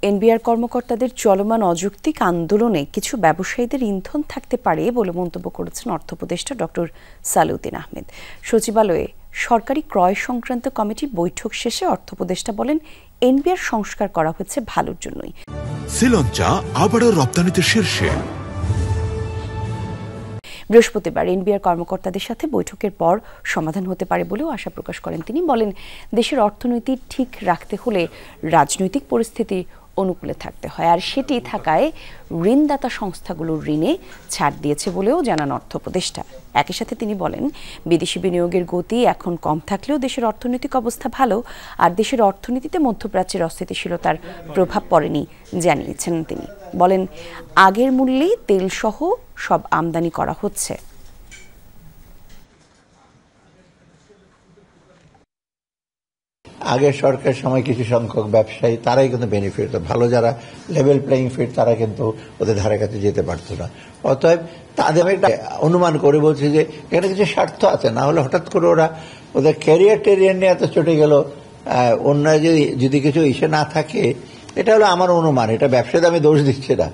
NBR কর্মকর্তাদের চলমান অযৌক্তিক আন্দোলনে কিছু ব্যবসায়ীদের ইন্ধন থাকতে পারে বলে মন্তব্য করেছেন অর্থ উপদেষ্টা ডক্টর সালেউদ্দিন আহমেদ। সচিবালয়ে সরকারি ক্রয় সংক্রান্ত কমিটি বৈঠক শেষে অর্থ উপদেষ্টা বলেন, এনবিআর সংস্কার করা হয়েছে ভালোর জন্যই। শ্রীলঙ্কা আবারও রপ্তানিতে শীর্ষে। বৃহস্পতিবার এনবিআর কর্মকর্তাদের সাথে বৈঠকের পর সমাধান হতে পারে বলেও আশা প্রকাশ করেন তিনি। বলেন, দেশের অর্থনীতি ঠিক রাখতে হলে রাজনৈতিক পরিস্থিতি অনুকূলে থাকতে হয়, আর সেটি থাকায় ঋণদাতা সংস্থাগুলোর ঋণে ছাড় দিয়েছে বলেও জানান অর্থ উপদেষ্টা। একই সাথে তিনি বলেন, বিদেশি বিনিয়োগের গতি এখন কম থাকলেও দেশের অর্থনৈতিক অবস্থা ভালো, আর দেশের অর্থনীতিতে মধ্যপ্রাচ্যের অস্থিতিশীলতার প্রভাব পড়েনি জানিয়েছেন তিনি। বলেন, আগের মূল্যেই তেলসহ সব আমদানি করা হচ্ছে। আগের সরকারের সময় কিছু সংখ্যক ব্যবসায়ী তারাই কিন্তু বেনিফিট হতো, ভালো যারা লেভেল প্লেইং ফিল্ড তারা কিন্তু ওদের ধারে কাছে যেতে পারতো না। অতএব তাদের একটা অনুমান করে বলছে যে এখানে কিছু স্বার্থ আছে, না হলে হঠাৎ করে ওরা ওদের ক্যারিয়ার টেরিয়ার নিয়ে এত চটে গেল, অন্য যদি কিছু ইসে না থাকে। এটা হলো আমার অনুমান, এটা ব্যবসায়ীদের আমি দোষ দিচ্ছি না।